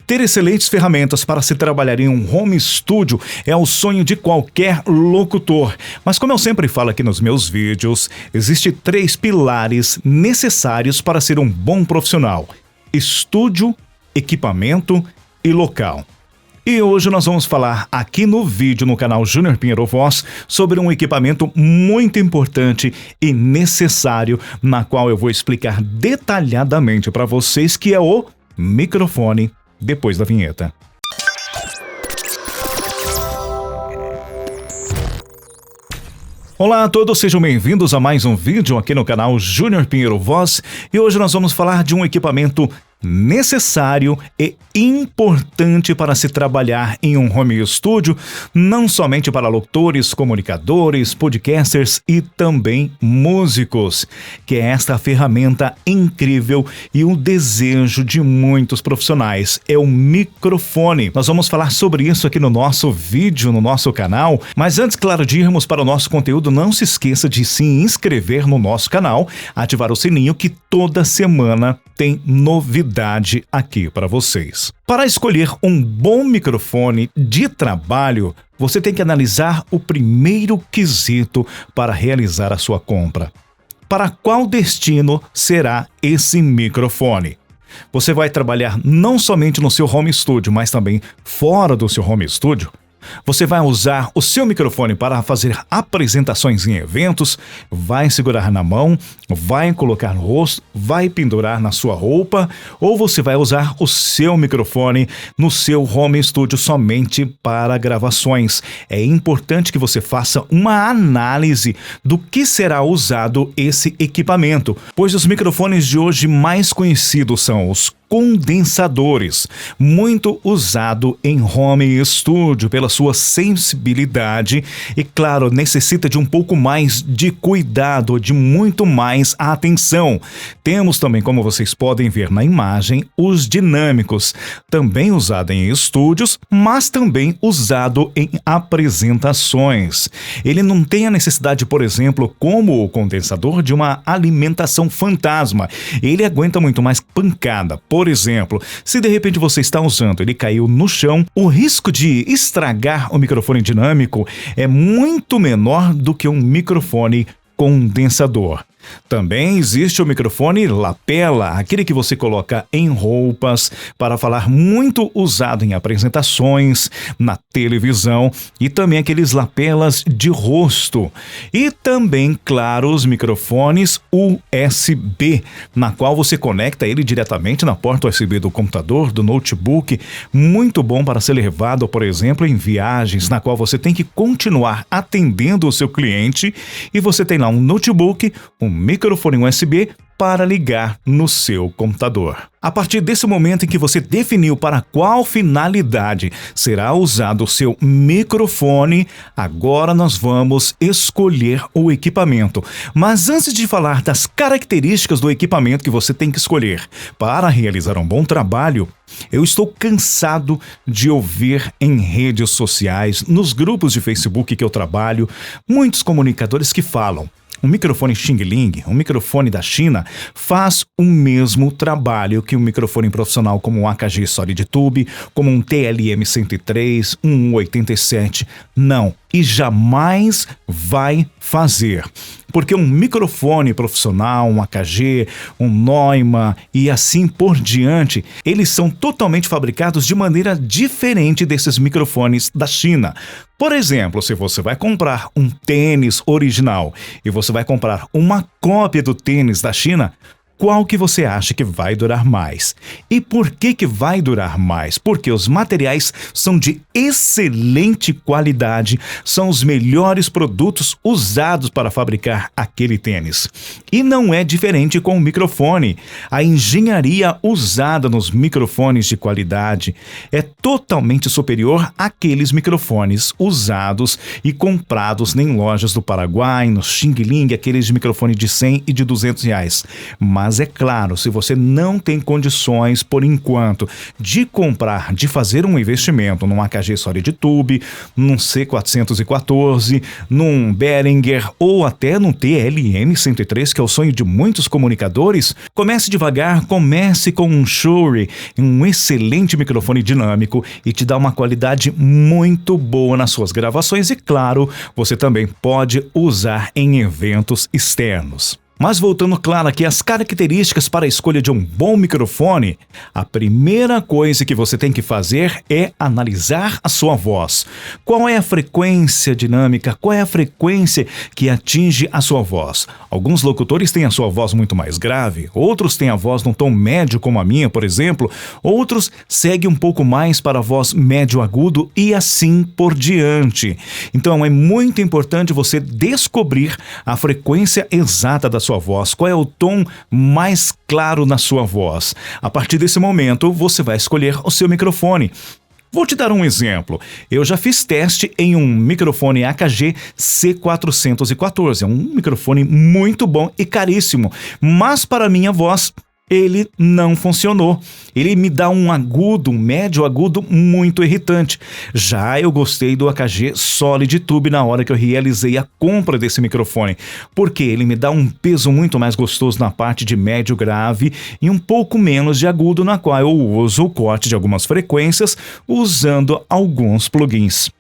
Ter excelentes ferramentas para se trabalhar em um home studio é o sonho de qualquer locutor. Mas como eu sempre falo aqui nos meus vídeos, existem 3 pilares necessários para ser um bom profissional: estúdio, equipamento e local. E hoje nós vamos falar aqui no vídeo no canal Júnior Pinheiro Voz sobre um equipamento muito importante e necessário, na qual eu vou explicar detalhadamente para vocês, que é o microfone, depois da vinheta. Olá a todos, sejam bem-vindos a mais um vídeo aqui no canal Júnior Pinheiro Voz. E hoje nós vamos falar de um equipamento necessário e importante para se trabalhar em um home studio, não somente para locutores, comunicadores, podcasters e também músicos, que é esta ferramenta incrível e o desejo de muitos profissionais, é o microfone. Nós vamos falar sobre isso aqui no nosso vídeo, no nosso canal, mas antes, claro, de irmos para o nosso conteúdo, não se esqueça de se inscrever no nosso canal, ativar o sininho, que toda semana tem novidade aqui para vocês. Para escolher um bom microfone de trabalho, você tem que analisar o primeiro quesito para realizar a sua compra. Para qual destino será esse microfone? Você vai trabalhar não somente no seu home studio, mas também fora do seu home studio? Você vai usar o seu microfone para fazer apresentações em eventos, vai segurar na mão, vai colocar no rosto, vai pendurar na sua roupa, ou você vai usar o seu microfone no seu home studio somente para gravações? É importante que você faça uma análise do que será usado esse equipamento, pois os microfones de hoje mais conhecidos são os condensadores, muito usado em home studio pela sua sensibilidade e, claro, necessita de um pouco mais de cuidado, de muito mais atenção. Temos também, como vocês podem ver na imagem, os dinâmicos, também usado em estúdios, mas também usado em apresentações. Ele não tem a necessidade, por exemplo, como o condensador, de uma alimentação fantasma. Ele aguenta muito mais pancada. Por exemplo, se de repente você está usando, ele caiu no chão, o risco de estragar o microfone dinâmico é muito menor do que um microfone condensador. Também existe o microfone lapela, aquele que você coloca em roupas para falar, muito usado em apresentações, na televisão, e também aqueles lapelas de rosto. E também, claro, os microfones USB, na qual você conecta ele diretamente na porta USB do computador, do notebook, muito bom para ser levado, por exemplo, em viagens, na qual você tem que continuar atendendo o seu cliente e você tem lá um notebook, um microfone USB para ligar no seu computador. A partir desse momento em que você definiu para qual finalidade será usado o seu microfone, agora nós vamos escolher o equipamento. Mas antes de falar das características do equipamento que você tem que escolher para realizar um bom trabalho, eu estou cansado de ouvir em redes sociais, nos grupos de Facebook que eu trabalho, muitos comunicadores que falam: um microfone Xing Ling, um microfone da China, faz o mesmo trabalho que um microfone profissional como um AKG Solid Tube, como um TLM-103, um 87. Não, e jamais vai fazer. Porque um microfone profissional, um AKG, um Neumann e assim por diante, eles são totalmente fabricados de maneira diferente desses microfones da China. Por exemplo, se você vai comprar um tênis original e você vai comprar uma cópia do tênis da China, qual que você acha que vai durar mais? E por que vai durar mais? Porque os materiais são de excelente qualidade, são os melhores produtos usados para fabricar aquele tênis. E não é diferente com o microfone. A engenharia usada nos microfones de qualidade é totalmente superior àqueles microfones usados e comprados em lojas do Paraguai, no Xing Ling, aqueles de microfone de 100 e de 200 reais. Mas Mas é claro, se você não tem condições, por enquanto, de comprar, de fazer um investimento num AKG Solid Tube, num C414, num Behringer ou até num TLM-103, que é o sonho de muitos comunicadores, comece devagar, comece com um Shure, um excelente microfone dinâmico e te dá uma qualidade muito boa nas suas gravações e, claro, você também pode usar em eventos externos. Mas voltando, claro, aqui as características para a escolha de um bom microfone, a primeira coisa que você tem que fazer é analisar a sua voz. Qual é a frequência dinâmica? Qual é a frequência que atinge a sua voz? Alguns locutores têm a sua voz muito mais grave, outros têm a voz num tom médio, como a minha, por exemplo, outros seguem um pouco mais para a voz médio-agudo e assim por diante. Então é muito importante você descobrir a frequência exata da sua voz, qual é o tom mais claro na sua voz. A partir desse momento, você vai escolher o seu microfone. Vou te dar um exemplo. Eu já fiz teste em um microfone AKG C414. É um microfone muito bom e caríssimo, mas para minha voz ele não funcionou. Ele me dá um agudo, um médio agudo muito irritante. Já eu gostei do AKG Solid Tube na hora que eu realizei a compra desse microfone, porque ele me dá um peso muito mais gostoso na parte de médio grave e um pouco menos de agudo, na qual eu uso o corte de algumas frequências usando alguns plugins.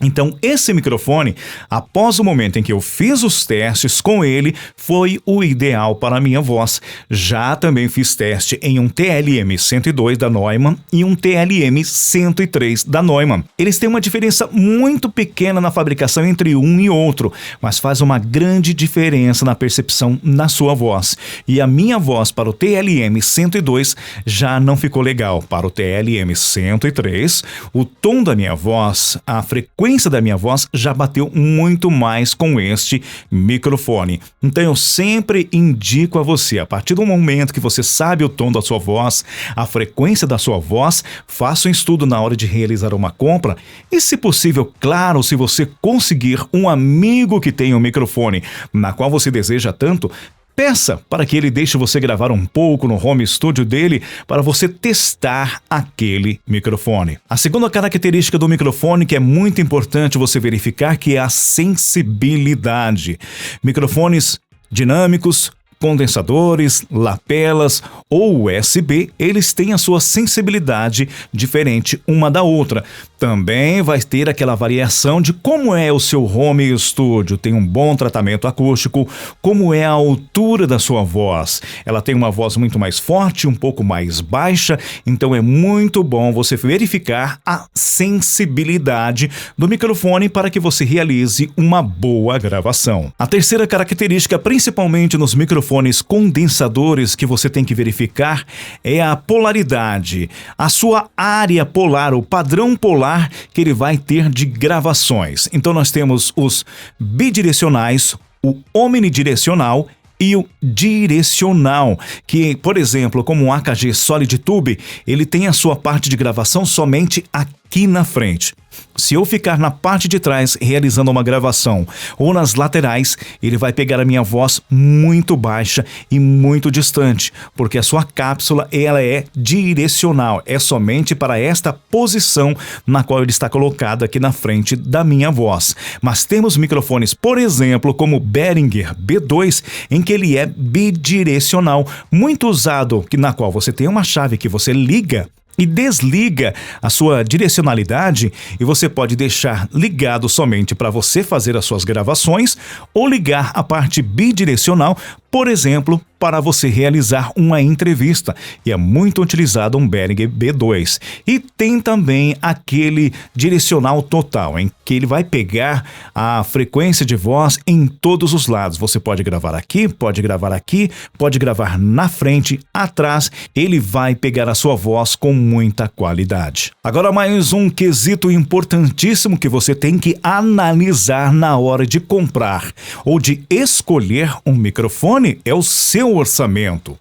Então, esse microfone, após o momento em que eu fiz os testes com ele, foi o ideal para a minha voz. Já também fiz teste em um TLM-102 da Neumann e um TLM-103 da Neumann. Eles têm uma diferença muito pequena na fabricação entre um e outro, mas faz uma grande diferença na percepção na sua voz. E a minha voz para o TLM-102 já não ficou legal. Para o TLM-103, o tom da minha voz, a frequência da minha voz já bateu muito mais com este microfone. Então eu sempre indico a você, a partir do momento que você sabe o tom da sua voz, a frequência da sua voz, faça um estudo na hora de realizar uma compra e, se possível, claro, se você conseguir um amigo que tenha um microfone na qual você deseja tanto, peça para que ele deixe você gravar um pouco no home studio dele para você testar aquele microfone. A segunda característica do microfone que é muito importante você verificar, que é a sensibilidade. Microfones dinâmicos, condensadores, lapelas ou USB, eles têm a sua sensibilidade diferente uma da outra. Também vai ter aquela variação de como é o seu home studio. Tem um bom tratamento acústico, como é a altura da sua voz. Ela tem uma voz muito mais forte, um pouco mais baixa, então é muito bom você verificar a sensibilidade do microfone para que você realize uma boa gravação. A terceira característica, principalmente nos microfones condensadores, que você tem que verificar é a polaridade, a sua área polar, o padrão polar que ele vai ter de gravações. Então nós temos os bidirecionais, o omnidirecional e o direcional, que, por exemplo, como o AKG Solid Tube, ele tem a sua parte de gravação somente aqui na frente. Se eu ficar na parte de trás realizando uma gravação ou nas laterais, ele vai pegar a minha voz muito baixa e muito distante, porque a sua cápsula ela é direcional, é somente para esta posição na qual ele está colocado aqui na frente da minha voz. Mas temos microfones, por exemplo, como o Behringer B2, em que ele é bidirecional, muito usado, na qual você tem uma chave que você liga e desliga a sua direcionalidade e você pode deixar ligado somente para você fazer as suas gravações ou ligar a parte bidirecional, por exemplo, para você realizar uma entrevista, e é muito utilizado um Behringer B2. E tem também aquele direcional total, em que ele vai pegar a frequência de voz em todos os lados. Você pode gravar aqui, pode gravar na frente, atrás, ele vai pegar a sua voz com muita qualidade. Agora mais um quesito importantíssimo que você tem que analisar na hora de comprar ou de escolher um microfone é o seu orçamento.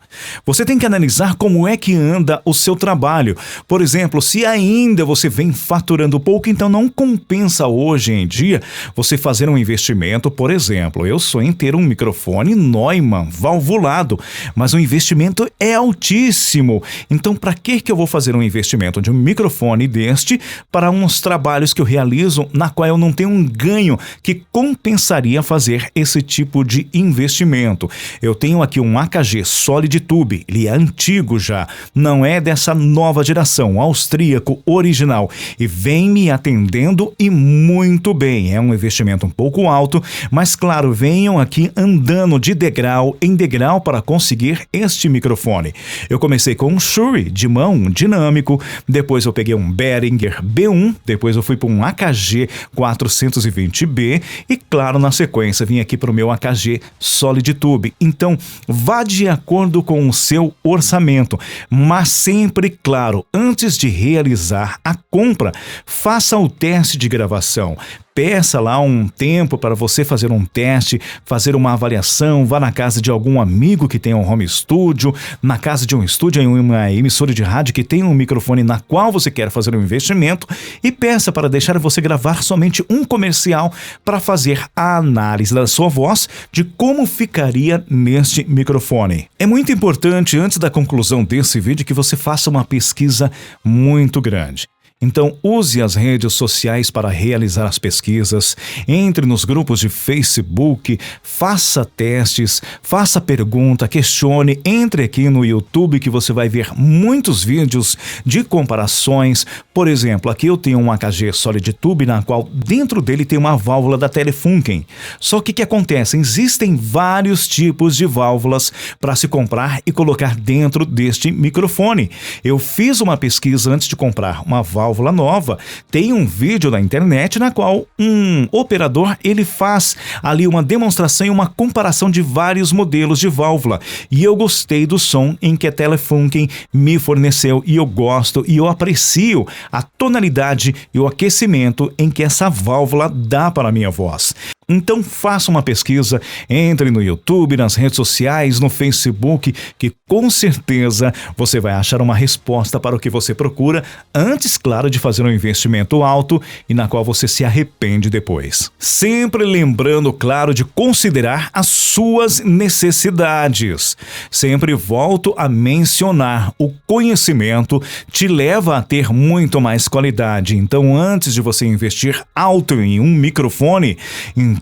Você tem que analisar como é que anda o seu trabalho. Por exemplo, se ainda você vem faturando pouco, então não compensa hoje em dia você fazer um investimento. Por exemplo, eu sonho em ter um microfone Neumann valvulado, mas o investimento é altíssimo. Então, para que eu vou fazer um investimento de um microfone deste para uns trabalhos que eu realizo na qual eu não tenho um ganho que compensaria fazer esse tipo de investimento? Eu tenho aqui um AKG Solid Tube, ele é antigo já, não é dessa nova geração, austríaco, original, e vem me atendendo e muito bem. É um investimento um pouco alto, mas claro, venham aqui andando de degrau em degrau para conseguir este microfone. Eu comecei com um Shure de mão dinâmico, depois eu peguei um Behringer B1, depois eu fui para um AKG 420B e claro, na sequência vim aqui para o meu AKG Solid Tube. Então, vá de acordo com o seu orçamento, mas sempre, claro, antes de realizar a compra, faça o teste de gravação. Peça lá um tempo para você fazer um teste, fazer uma avaliação, vá na casa de algum amigo que tenha um home studio, na casa de um estúdio, em uma emissora de rádio que tenha um microfone na qual você quer fazer um investimento e peça para deixar você gravar somente um comercial para fazer a análise da sua voz de como ficaria neste microfone. É muito importante, antes da conclusão desse vídeo, que você faça uma pesquisa muito grande. Então, use as redes sociais para realizar as pesquisas, entre nos grupos de Facebook, faça testes, faça pergunta, questione, entre aqui no YouTube que você vai ver muitos vídeos de comparações. Por exemplo, aqui eu tenho um AKG Solid Tube, na qual dentro dele tem uma válvula da Telefunken. Só que o que acontece? Existem vários tipos de válvulas para se comprar e colocar dentro deste microfone. Eu fiz uma pesquisa antes de comprar uma válvula nova. Tem um vídeo na internet na qual um operador ele faz ali uma demonstração e uma comparação de vários modelos de válvula. E eu gostei do som em que a Telefunken me forneceu e eu gosto e eu aprecio a tonalidade e o aquecimento em que essa válvula dá para a minha voz. Então faça uma pesquisa, entre no YouTube, nas redes sociais, no Facebook, que com certeza você vai achar uma resposta para o que você procura, antes, claro, de fazer um investimento alto e na qual você se arrepende depois. Sempre lembrando, claro, de considerar as suas necessidades. Sempre volto a mencionar, o conhecimento te leva a ter muito mais qualidade. Então, antes de você investir alto em um microfone,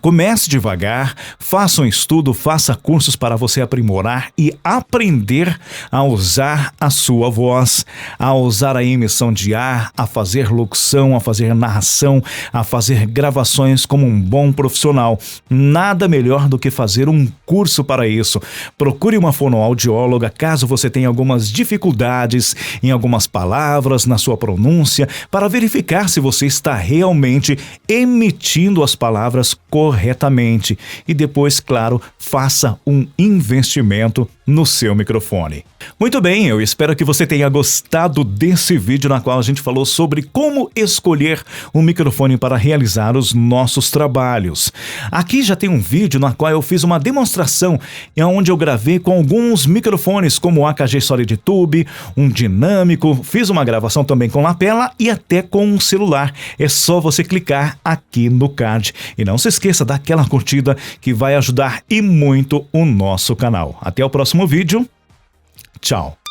comece devagar, faça um estudo, faça cursos para você aprimorar e aprender a usar a sua voz, a usar a emissão de ar, a fazer locução, a fazer narração, a fazer gravações como um bom profissional. Nada melhor do que fazer um curso para isso. Procure uma fonoaudióloga caso você tenha algumas dificuldades em algumas palavras, na sua pronúncia, para verificar se você está realmente emitindo as palavras corretamente. E depois, claro, faça um investimento no seu microfone. Muito bem, eu espero que você tenha gostado desse vídeo na qual a gente falou sobre como escolher um microfone para realizar os nossos trabalhos. Aqui já tem um vídeo na qual eu fiz uma demonstração onde eu gravei com alguns microfones como o AKG Solid Tube, um dinâmico, fiz uma gravação também com lapela e até com um celular. É só você clicar aqui no card. E não se esqueça daquela curtida que vai ajudar e muito o nosso canal. Até o próximo vídeo. Tchau.